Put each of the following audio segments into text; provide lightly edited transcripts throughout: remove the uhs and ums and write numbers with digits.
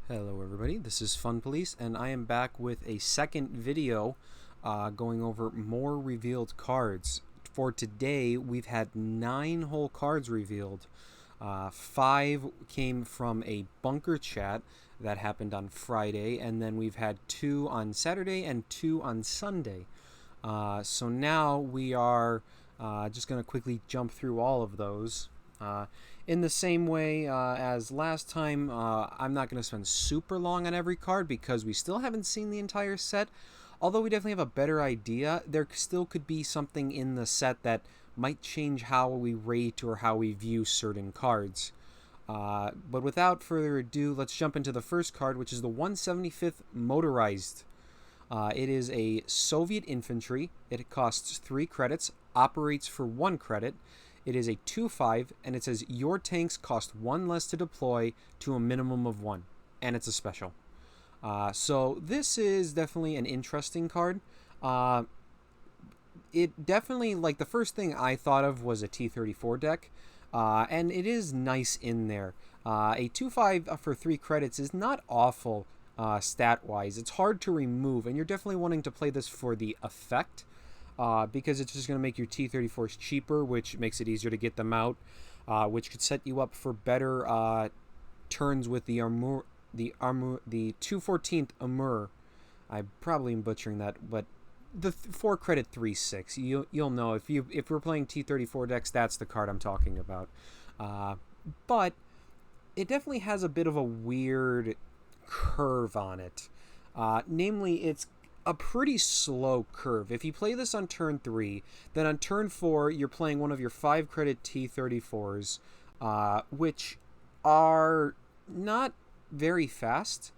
Hello everybody, this is Fun Police and I am back with a second video going over more revealed cards. For today we've had 9 whole cards revealed. 5 came from a bunker chat that happened on Friday, and then we've had 2 on Saturday and 2 on Sunday. So now we are just going to quickly jump through all of those. In the same way as last time, I'm not going to spend super long on every card because we still haven't seen the entire set. Although we definitely have a better idea, there still could be something in the set that might change how we rate or how we view certain cards. But without further ado, let's jump into the first card, which is the 175th Motorized. It is a Soviet infantry. It costs 3 credits, operates for 1 credit. It is a 2/5, and it says your tanks cost 1 less to deploy to a minimum of 1, and it's a special. So this is definitely an interesting card. It definitely, like, the first thing I thought of was a T-34 deck, and it is nice in there. A 2/5 for 3 credits is not awful stat-wise. It's hard to remove, and you're definitely wanting to play this for the effect. Because it's just going to make your T-34s cheaper, which makes it easier to get them out, which could set you up for better turns with the 214th Amur. I probably am butchering that, but the 4 credit 3/6. You'll know if we're playing T-34 decks, that's the card I'm talking about. But it definitely has a bit of a weird curve on it. Namely, it's a pretty slow curve. If you play this on turn 3, then on turn 4, you're playing one of your 5 credit T-34s, which are not very fast,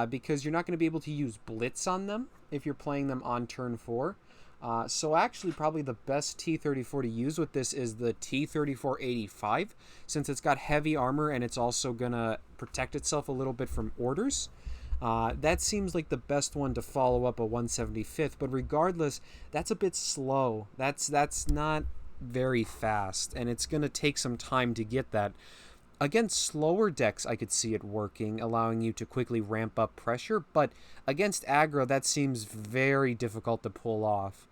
because you're not going to be able to use Blitz on them if you're playing them on turn 4. So actually, probably the best T-34 to use with this is the T-34-85, since it's got heavy armor and it's also going to protect itself a little bit from orders. That seems like the best one to follow up a 175th, but regardless, that's a bit slow. That's not very fast, and it's going to take some time to get that. Against slower decks, I could see it working, allowing you to quickly ramp up pressure, but against aggro, that seems very difficult to pull off.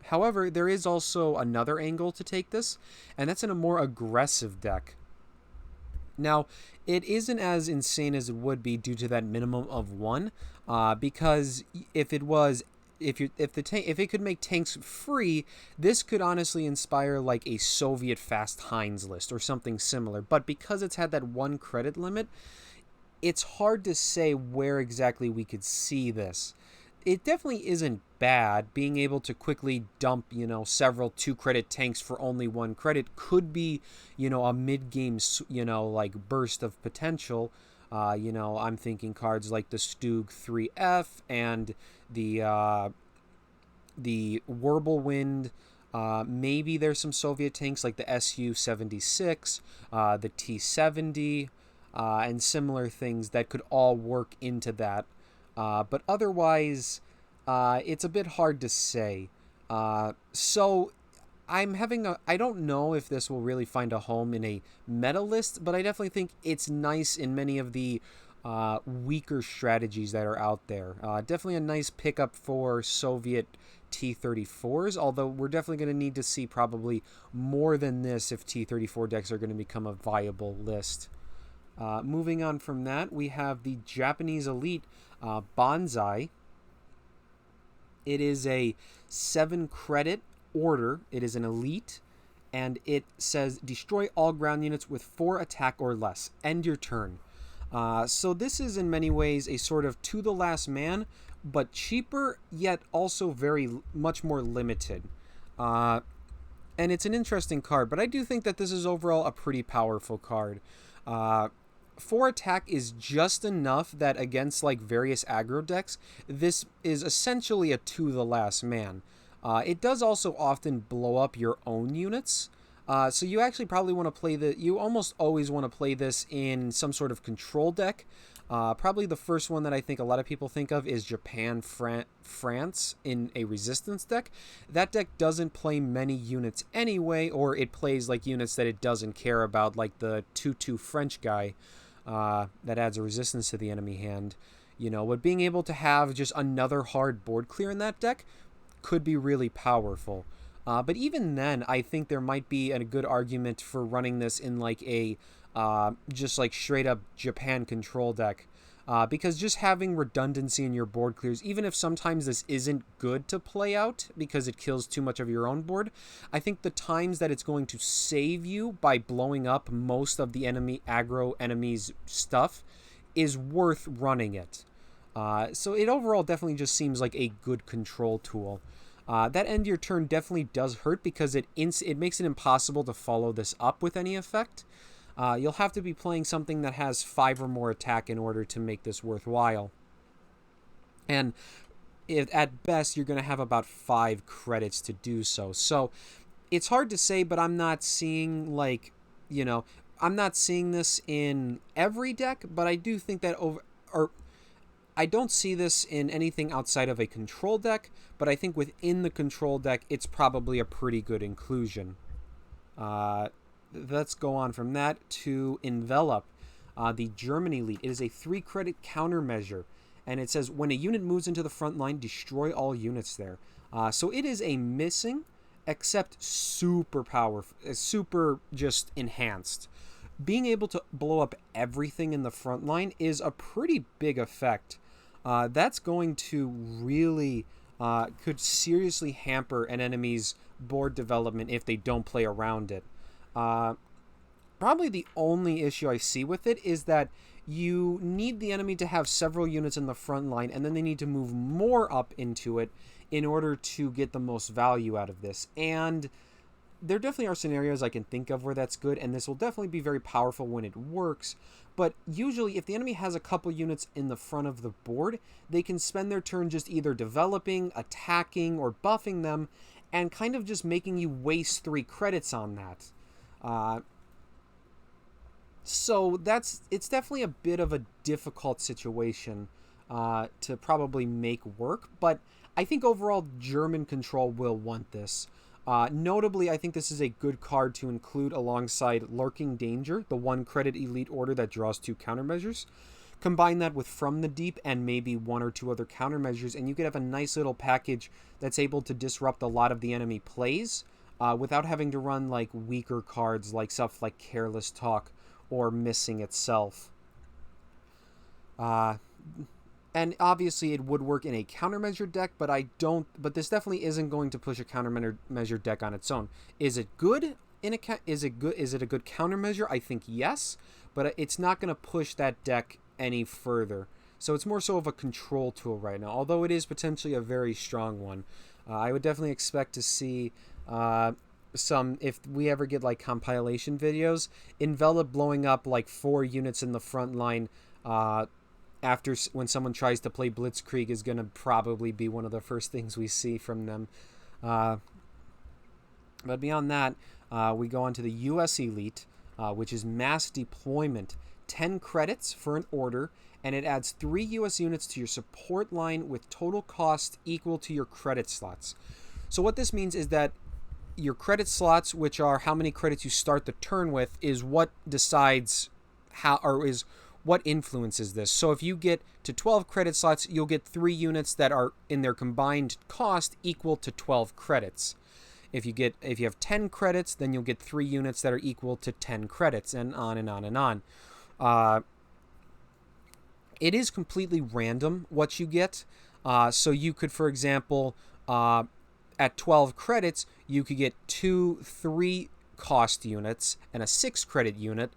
However, there is also another angle to take this, and that's in a more aggressive deck. Now, it isn't as insane as it would be due to that minimum of 1, because if it could make tanks free, this could honestly inspire like a Soviet fast Heinz list or something similar. But because it's had that 1 credit limit, it's hard to say where exactly we could see this. It definitely isn't bad. Being able to quickly dump, several 2 credit tanks for only 1 credit could be, a mid-game, like burst of potential. I'm thinking cards like the Stug 3F and the Whirlwind. Maybe there's some Soviet tanks like the Su-76, the T-70, and similar things that could all work into that. But otherwise, it's a bit hard to say. So I don't know if this will really find a home in a meta list, but I definitely think it's nice in many of the weaker strategies that are out there. Definitely a nice pickup for Soviet T-34s, although we're definitely going to need to see probably more than this if T-34 decks are going to become a viable list. Moving on from that, we have the Japanese Elite Bonsai. It is a 7 credit order. It is an elite, and it says destroy all ground units with 4 attack or less. End your turn. So this is in many ways a sort of to the last man, but cheaper, yet also very much more limited. And it's an interesting card, but I do think that this is overall a pretty powerful card. 4 attack is just enough that against like various aggro decks, this is essentially a to the last man. It does also often blow up your own units. So you actually probably want to play you almost always want to play this in some sort of control deck. Probably the first one that I think a lot of people think of is Japan France in a resistance deck. That deck doesn't play many units anyway, or it plays like units that it doesn't care about, like the 2/2 French guy. that adds a resistance to the enemy hand. But being able to have just another hard board clear in that deck could be really powerful. But even then, I think there might be a good argument for running this in like a just like straight up Japan control deck. Because just having redundancy in your board clears, even if sometimes this isn't good to play out because it kills too much of your own board, I think the times that it's going to save you by blowing up most of the aggro enemy's stuff is worth running it. So it overall definitely just seems like a good control tool. That end of your turn definitely does hurt because it makes it impossible to follow this up with any effect. You'll have to be playing something that has 5 or more attack in order to make this worthwhile. And at best, you're going to have about 5 credits to do so. So it's hard to say, but I'm not seeing I'm not seeing this in every deck, but I do think that I don't see this in anything outside of a control deck, but I think within the control deck, it's probably a pretty good inclusion. Let's go on from that to Envelop, the German elite. It is a 3-credit countermeasure, and it says when a unit moves into the front line, destroy all units there. So it is a missing, except super powerful, super just enhanced. Being able to blow up everything in the front line is a pretty big effect. That's going to really could seriously hamper an enemy's board development if they don't play around it. Probably the only issue I see with it is that you need the enemy to have several units in the front line, and then they need to move more up into it in order to get the most value out of this. And there definitely are scenarios I can think of where that's good, and this will definitely be very powerful when it works. But usually, if the enemy has a couple units in the front of the board, they can spend their turn just either developing, attacking, or buffing them, and kind of just making you waste 3 credits on that. So it's definitely a bit of a difficult situation to probably make work, but I think overall German control will want this. Notably, I think this is a good card to include alongside Lurking Danger, the 1-credit elite order that draws 2 countermeasures. Combine that with From the Deep and maybe 1 or 2 other countermeasures, and you could have a nice little package that's able to disrupt a lot of the enemy plays without having to run like weaker cards like stuff like Careless Talk or Missing itself. And obviously it would work in a countermeasure deck, but but this definitely isn't going to push a countermeasure deck on its own. Is it good is it a good countermeasure? I think yes, but it's not going to push that deck any further. So it's more so of a control tool right now, although it is potentially a very strong one. I would definitely expect to see if we ever get like compilation videos, Envelop blowing up like 4 units in the front line when someone tries to play Blitzkrieg is going to probably be one of the first things we see from them. But beyond that, we go on to the US Elite, which is Mass Deployment. 10 credits for an order, and it adds 3 US units to your support line with total cost equal to your credit slots. So what this means is that your credit slots, which are how many credits you start the turn with, is what decides what influences this. So if you get to 12 credit slots, you'll get 3 units that are in their combined cost equal to 12 credits. If you have 10 credits, then you'll get 3 units that are equal to 10 credits, and on and on and on. It is completely random what you get. So you could, for example, at 12 credits, you could get 2 3 cost units and a 6 credit unit,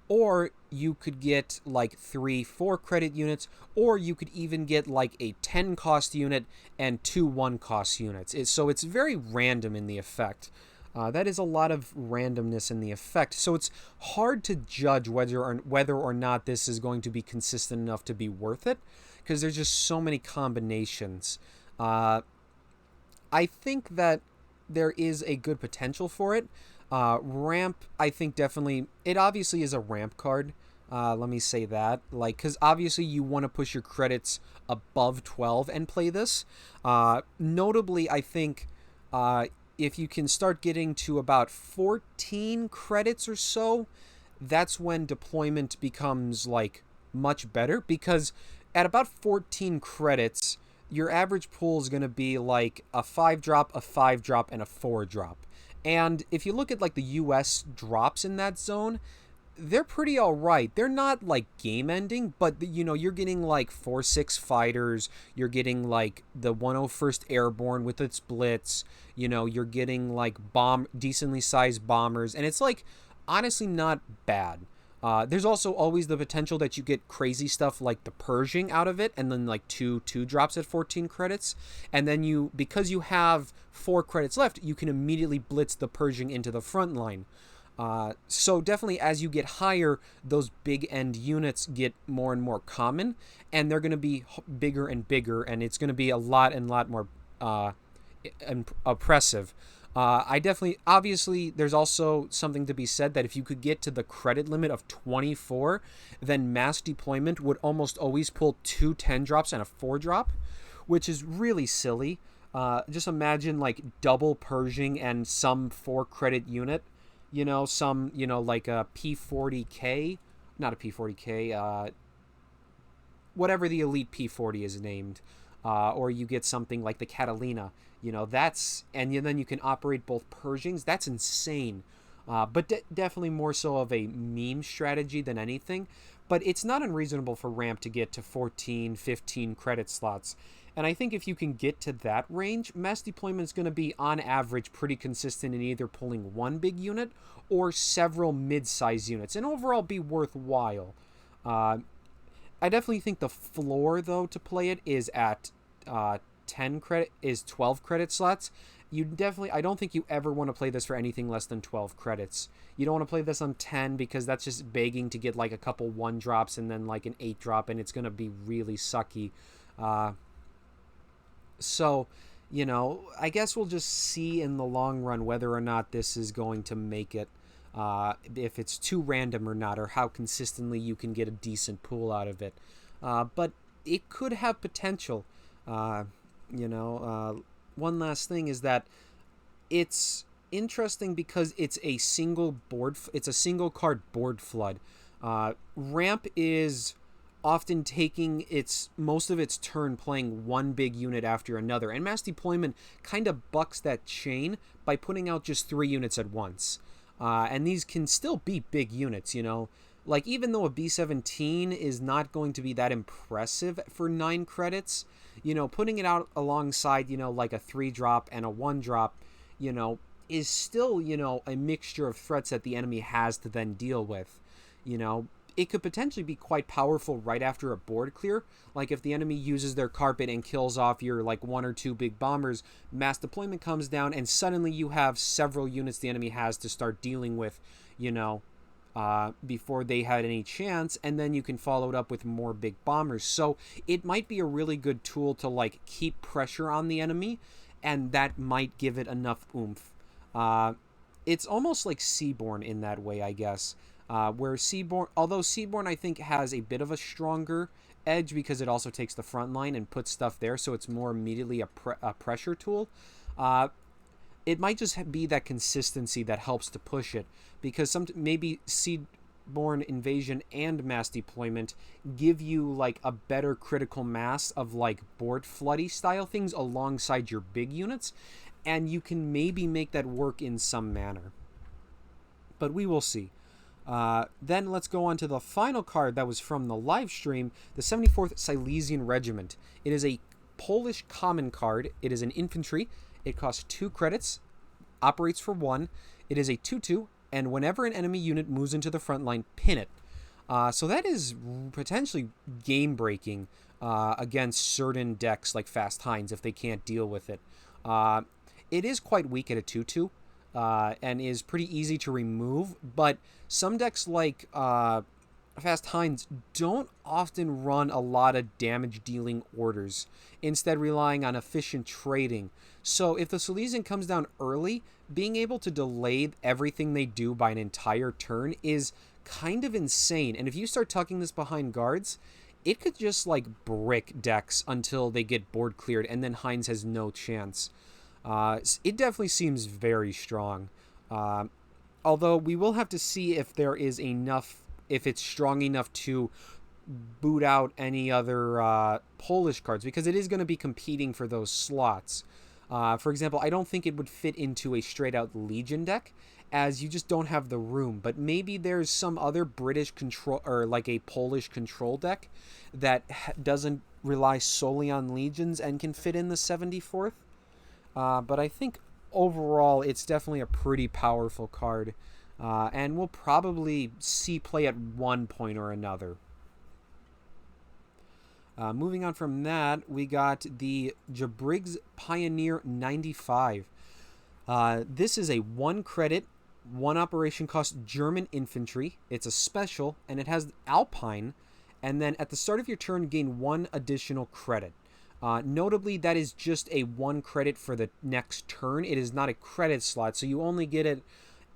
or you could get like 3 4 credit units, or you could even get like a 10 cost unit and 2 1 cost units. So it's very random in the effect. That is a lot of randomness in the effect. So it's hard to judge whether or not this is going to be consistent enough to be worth it, because there's just so many combinations. I think that there is a good potential for it. Ramp, I think definitely, it obviously is a ramp card. Let me say that, because obviously you want to push your credits above 12 and play this. Notably, I think if you can start getting to about 14 credits or so, that's when deployment becomes like much better, because at about 14 credits, your average pool is going to be like a 5 drop, a 5 drop, and a 4 drop. And if you look at like the US drops in that zone, they're pretty all right. They're not like game ending, but you're getting like 4-6 fighters, you're getting like the 101st Airborne with its blitz, you're getting like decently sized bombers, and it's like honestly not bad. There's also always the potential that you get crazy stuff like the Pershing out of it, and then like two drops at 14 credits, and then because you have 4 credits left, you can immediately blitz the Pershing into the front line. So definitely as you get higher, those big end units get more and more common, and they're going to be bigger and bigger, and it's going to be a lot and lot more oppressive. Obviously, there's also something to be said that if you could get to the credit limit of 24, then mass deployment would almost always pull 2 10 drops and a 4 drop, which is really silly. Just imagine like double Pershing and some 4 credit unit, like a P40K, not a P40K, whatever the elite P40 is named, or you get something like the Catalina. And then you can operate both Pershings. That's insane. But definitely more so of a meme strategy than anything. But it's not unreasonable for ramp to get to 14, 15 credit slots. And I think if you can get to that range, mass deployment is going to be, on average, pretty consistent in either pulling one big unit or several mid-size units, and overall be worthwhile. I definitely think the floor, though, to play it is at 12 credit slots. I don't think you ever want to play this for anything less than 12 credits. You don't want to play this on 10 because that's just begging to get like a couple 1 drops and then like an 8 drop, and it's going to be really sucky. So, I guess we'll just see in the long run whether or not this is going to make it, if it's too random or not, or how consistently you can get a decent pool out of it. But it could have potential. One last thing is that it's interesting because it's a single card board flood. Ramp is often taking most of its turn playing one big unit after another, and mass deployment kind of bucks that chain by putting out just 3 units at once. And these can still be big units, like even though a B-17 is not going to be that impressive for 9 credits, putting it out alongside, like a 3 drop and a 1 drop, is still, a mixture of threats that the enemy has to then deal with. It could potentially be quite powerful right after a board clear. Like if the enemy uses their carpet and kills off your like 1 or 2 big bombers, mass deployment comes down and suddenly you have several units the enemy has to start dealing with, before they had any chance, and then you can follow it up with more big bombers. So it might be a really good tool to like keep pressure on the enemy, and that might give it enough oomph. It's almost like Seaborn in that way, I guess. Although Seaborn I think has a bit of a stronger edge because it also takes the front line and puts stuff there, so it's more immediately a pressure tool. It might just be that consistency that helps to push it, because maybe Seaborn Invasion and mass deployment give you like a better critical mass of like board floody style things alongside your big units, and you can maybe make that work in some manner. But we will see. Then let's go on to the final card that was from the live stream, the 74th Silesian Regiment. It is a Polish common card. It is an infantry. It costs 2 credits, operates for 1. It is a 2/2, and whenever an enemy unit moves into the front line, pin it. So that is potentially game-breaking against certain decks like Fast Heinz if they can't deal with it. It is quite weak at a 2/2. And is pretty easy to remove, but some decks like Fast Heinz don't often run a lot of damage dealing orders, instead relying on efficient trading. So if the Silesian comes down early, being able to delay everything they do by an entire turn is kind of insane, and if you start tucking this behind guards, it could just like brick decks until they get board cleared, and then Heinz has no chance. It definitely seems very strong. Although we will have to see if there is enough, if it's strong enough to boot out any other Polish cards, because it is going to be competing for those slots. For example, I don't think it would fit into a straight out Legion deck, as you just don't have the room. But maybe there's some other British control, or like a Polish control deck that doesn't rely solely on Legions and can fit in the 74th. But I think overall it's definitely a pretty powerful card, and we'll probably see play at one point or another. Moving on from that, we got the Jabrig's Pioneer 95. This is a 1 credit, 1 operation cost German infantry. It's a special, and it has Alpine, and then at the start of your turn, gain 1 additional credit. Notably, that is just a 1 credit for the next turn. It is not a credit slot, so you only get it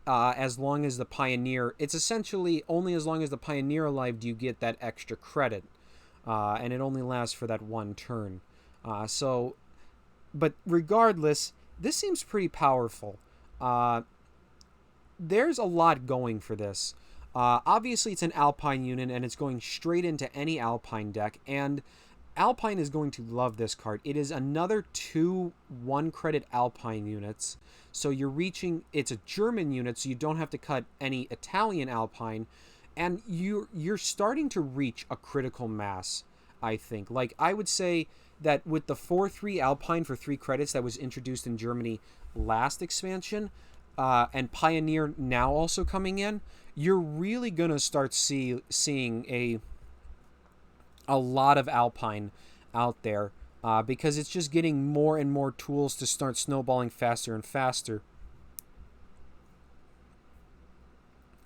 as long as the Pioneer... It's essentially only as long as the Pioneer alive do you get that extra credit. And it only lasts for that 1 turn. But regardless, this seems pretty powerful. There's a lot going for this. Obviously, it's an Alpine unit, and it's going straight into any Alpine deck, and Alpine is going to love this card. It is another 2 1-credit Alpine units, so you're reaching... It's a German unit, so you don't have to cut any Italian Alpine, and you're starting to reach a critical mass, I think. Like, I would say that with the 4-3 Alpine for 3 credits that was introduced in Germany last expansion, and Pioneer now also coming in, you're really going to start seeing a lot of Alpine out there, because it's just getting more and more tools to start snowballing faster and faster.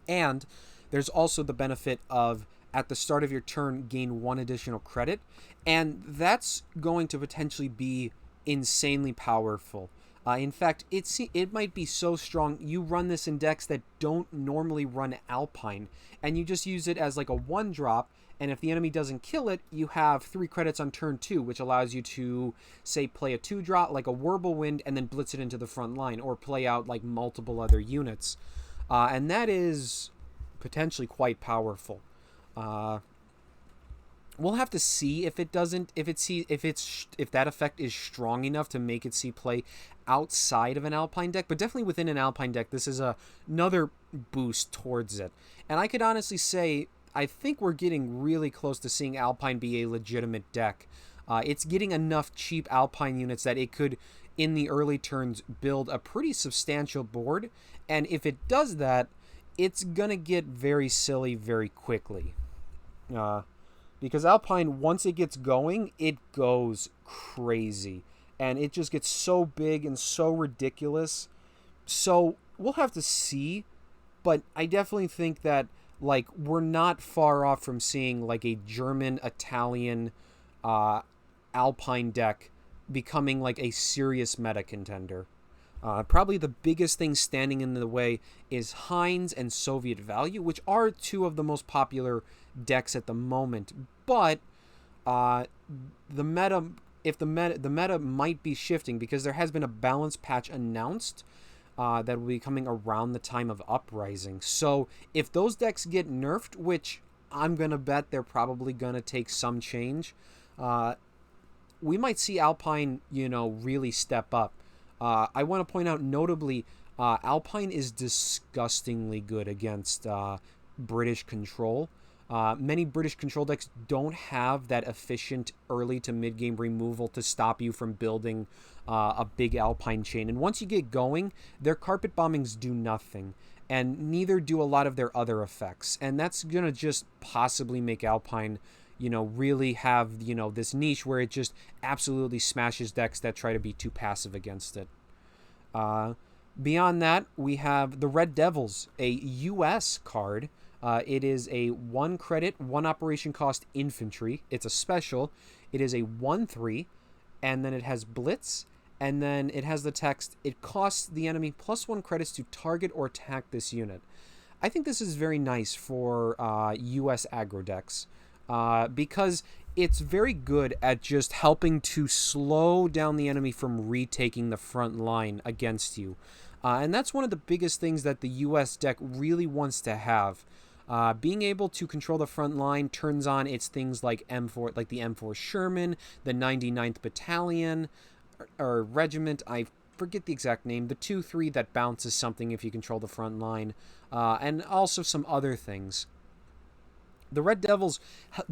And there's also the benefit of, at the start of your turn, gain 1 additional credit. And that's going to potentially be insanely powerful. In fact, it might be so strong, you run this in decks that don't normally run Alpine. And you just use it as like a 1-drop. And if the enemy doesn't kill it, you have 3 credits on turn 2, which allows you to, say, play a 2-drop like a Whirlwind and then blitz it into the front line. Or play out like multiple other units. And that is... potentially quite powerful. We'll have to see if it doesn't, if that effect is strong enough to make it see play outside of an Alpine deck, but definitely within an Alpine deck, this is another boost towards it. And I could honestly say, I think we're getting really close to seeing Alpine be a legitimate deck. It's getting enough cheap Alpine units that it could, in the early turns, build a pretty substantial board. And if it does that, it's gonna get very silly very quickly. Because Alpine, once it gets going, it goes crazy. And it just gets so big and so ridiculous. So we'll have to see. But I definitely think that, like, we're not far off from seeing, like, a German-Italian Alpine deck becoming, like, a serious meta contender. Probably the biggest thing standing in the way is Heinz and Soviet Value, which are 2 of the most popular decks at the moment. But the meta might be shifting, because there has been a balance patch announced that will be coming around the time of Uprising. So if those decks get nerfed, which I'm gonna bet they're probably gonna take some change, we might see Alpine, really step up. I want to point out, notably, Alpine is disgustingly good against British control. Many British control decks don't have that efficient early to mid-game removal to stop you from building a big Alpine chain. And once you get going, their carpet bombings do nothing. And neither do a lot of their other effects. And that's going to just possibly make Alpine, really have, this niche where it just absolutely smashes decks that try to be too passive against it. Beyond that, we have the Red Devils, a US card. It is a 1 credit, 1 operation cost infantry. It's a special. It is a 1/3, and then it has Blitz, and then it has the text, it costs the enemy +1 credits to target or attack this unit. I think this is very nice for US aggro decks. Because it's very good at just helping to slow down the enemy from retaking the front line against you. And that's one of the biggest things that the US deck really wants to have. Being able to control the front line turns on its things like M4, like the M4 Sherman, the 99th Battalion, or Regiment. I forget the exact name. The 2-3 that bounces something if you control the front line, and also some other things. The Red Devils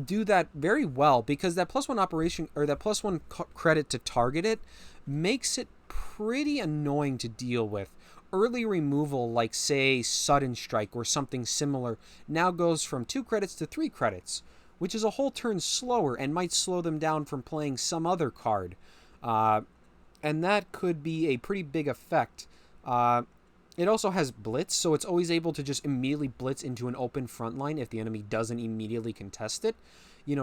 do that very well because that +1 operation, or that +1 credit to target it, makes it pretty annoying to deal with. Early removal, like say Sudden Strike or something similar, now goes from 2 credits to 3 credits, which is a whole turn slower and might slow them down from playing some other card. And that could be a pretty big effect. It also has Blitz, so it's always able to just immediately blitz into an open front line if the enemy doesn't immediately contest it.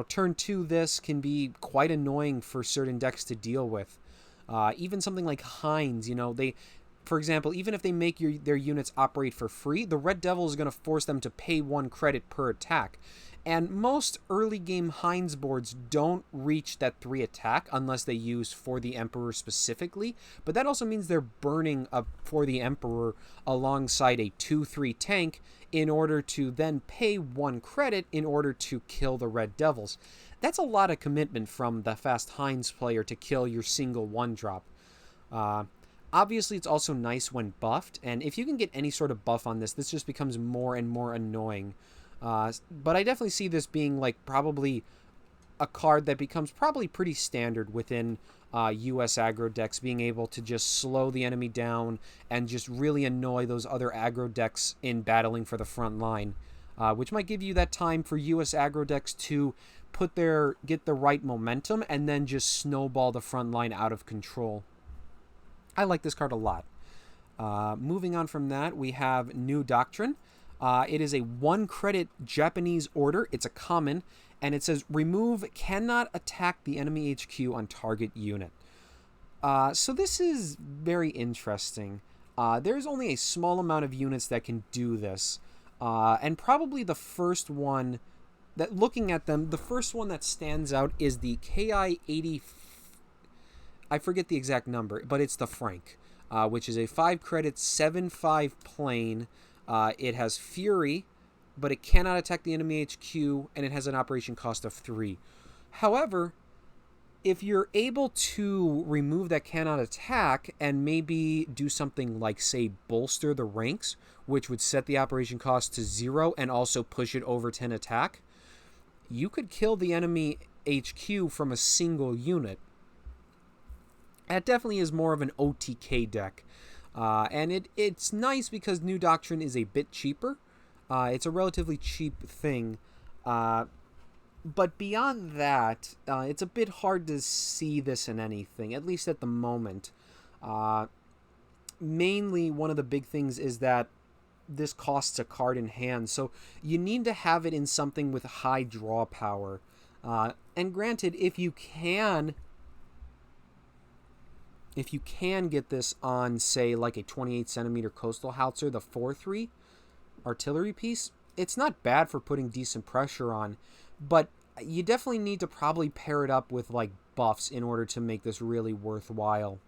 Turn 2, this can be quite annoying for certain decks to deal with. Even something like Heinz, for example, even if they make their units operate for free, the Red Devil is going to force them to pay 1 credit per attack. And most early game Heinz boards don't reach that 3 attack unless they use For the Emperor specifically. But that also means they're burning up For the Emperor alongside a 2-3 tank in order to then pay 1 credit in order to kill the Red Devils. That's a lot of commitment from the fast Heinz player to kill your single 1-drop. Obviously, it's also nice when buffed, and if you can get any sort of buff on this just becomes more and more annoying. But I definitely see this being like probably a card that becomes probably pretty standard within US aggro decks, being able to just slow the enemy down and just really annoy those other aggro decks in battling for the front line, which might give you that time for US aggro decks to get the right momentum and then just snowball the front line out of control. I like this card a lot. Moving on from that, we have New Doctrine. It is a 1 credit Japanese order. It's a common, and it says remove cannot attack the enemy HQ on target unit. So this is very interesting. There's only a small amount of units that can do this, and probably the first one that, looking at them, the first one that stands out is the KI-80. I forget the exact number, but it's the Frank, which is a 5 credit 7/5 plane. It has Fury, but it cannot attack the enemy HQ, and it has an operation cost of 3. However, if you're able to remove that cannot attack and maybe do something like, say, bolster the ranks, which would set the operation cost to 0 and also push it over 10 attack, you could kill the enemy HQ from a single unit. That definitely is more of an OTK deck. And it's nice because New Doctrine is a bit cheaper. It's a relatively cheap thing. But beyond that, it's a bit hard to see this in anything, at least at the moment. Mainly, one of the big things is that this costs a card in hand, so you need to have it in something with high draw power. And granted, if you can get this on, say, like a 28 centimeter coastal howitzer, the 4-3 artillery piece, it's not bad for putting decent pressure on, but you definitely need to probably pair it up with like buffs in order to make this really worthwhile.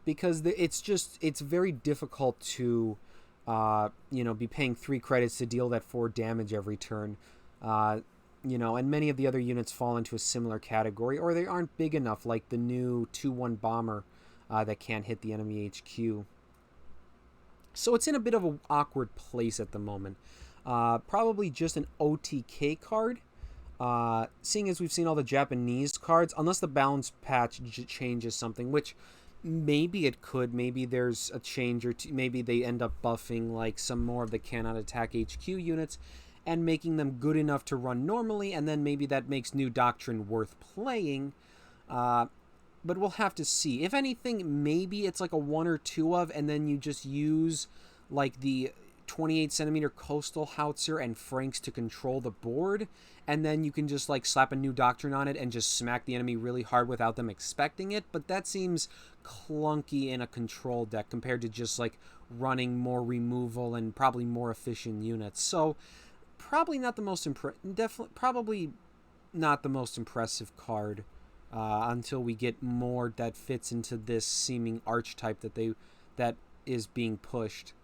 Because it's very difficult to be paying 3 credits to deal that 4 damage every turn. And many of the other units fall into a similar category, or they aren't big enough, like the new 2-1 bomber that can't hit the enemy HQ. So it's in a bit of an awkward place at the moment. Probably just an OTK card, seeing as we've seen all the Japanese cards, unless the balance patch changes something, which maybe it could. Maybe there's a change, or maybe they end up buffing like some more of the cannot attack HQ units and making them good enough to run normally, and then maybe that makes New Doctrine worth playing. But we'll have to see. If anything, maybe it's like a 1 or 2 of, and then you just use like the 28 centimeter coastal howitzer and Franks to control the board, and then you can just like slap a New Doctrine on it and just smack the enemy really hard without them expecting it. But that seems clunky in a control deck compared to just like running more removal and probably more efficient units. So probably not the most impressive card until we get more that fits into this seeming archetype that is being pushed.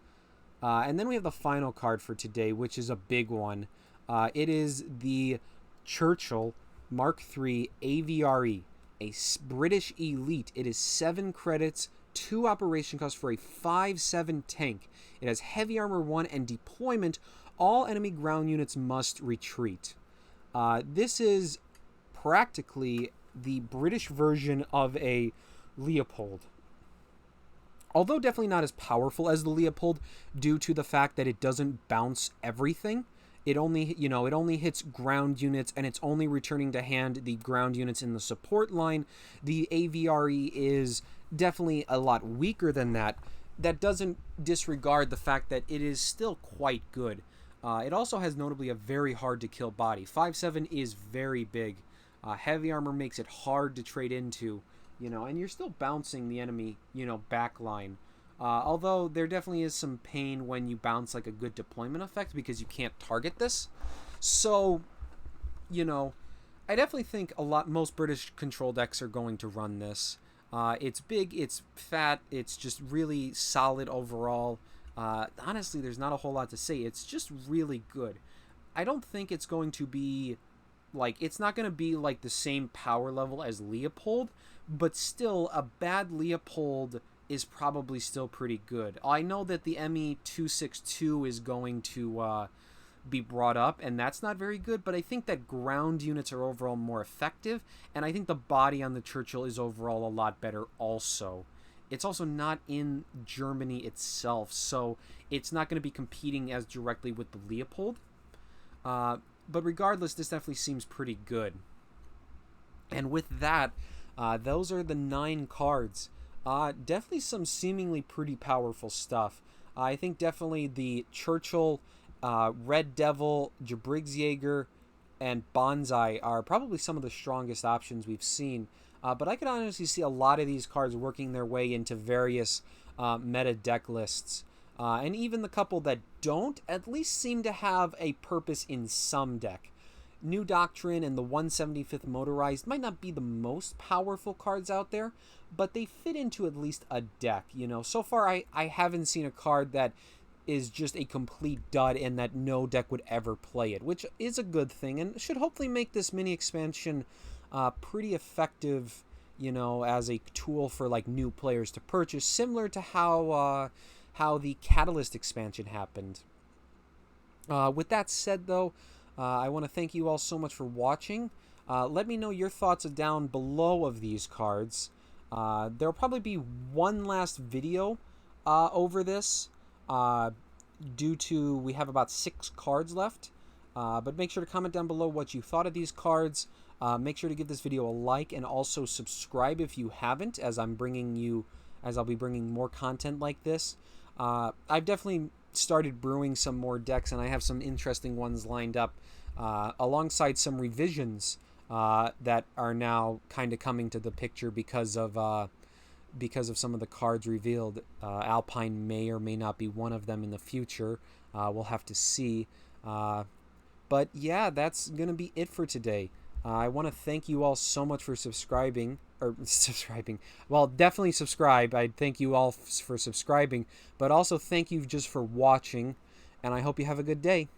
And then we have the final card for today, which is a big one. It is the Churchill Mark III AVRE, a British elite. It is 7 credits, 2 operation costs for a 5/7 tank. It has heavy armor 1 and deployment. All enemy ground units must retreat. This is practically the British version of a Leopold. Although definitely not as powerful as the Leopold due to the fact that it doesn't bounce everything. It only hits ground units, and it's only returning to hand the ground units in the support line. The AVRE is definitely a lot weaker than that. That doesn't disregard the fact that it is still quite good. It also has notably a very hard to kill body. 5/7 is very big. Heavy armor makes it hard to trade into, and you're still bouncing the enemy, back line. Although there definitely is some pain when you bounce like a good deployment effect because you can't target this. So, I definitely think most British control decks are going to run this. It's big, it's fat, it's just really solid overall. Honestly, there's not a whole lot to say. It's just really good. I don't think it's going to be it's not going to be like the same power level as Leopold, but still a bad Leopold is probably still pretty good. I know that the ME-262 is going to be brought up, and that's not very good, but I think that ground units are overall more effective, and I think the body on the Churchill is overall a lot better also. It's also not in Germany itself, so it's not going to be competing as directly with the Leopold. But regardless, this definitely seems pretty good. And with that, those are the 9 cards. Definitely some seemingly pretty powerful stuff. I think definitely the Churchill, Red Devil, Jabriggsjäger, and Bonsai are probably some of the strongest options we've seen. But I could honestly see a lot of these cards working their way into various meta deck lists. And even the couple that don't at least seem to have a purpose in some deck. New Doctrine and the 175th Motorized might not be the most powerful cards out there, but they fit into at least a deck. So far I haven't seen a card that is just a complete dud and that no deck would ever play it, which is a good thing and should hopefully make this mini expansion pretty effective, as a tool for new players to purchase, similar to how the Catalyst expansion happened. With that said, though, I want to thank you all so much for watching. Let me know your thoughts down below of these cards. There'll probably be one last video over this due to we have about 6 cards left. But make sure to comment down below what you thought of these cards. Make sure to give this video a like and also subscribe if you haven't, as I'll be bringing more content like this. I've definitely started brewing some more decks, and I have some interesting ones lined up alongside some revisions that are now kind of coming to the picture because of some of the cards revealed. Alpine may or may not be one of them in the future. We'll have to see. But yeah, that's going to be it for today. I want to thank you all so much for subscribing. Well, definitely subscribe. I thank you all for subscribing, but also thank you just for watching, and I hope you have a good day.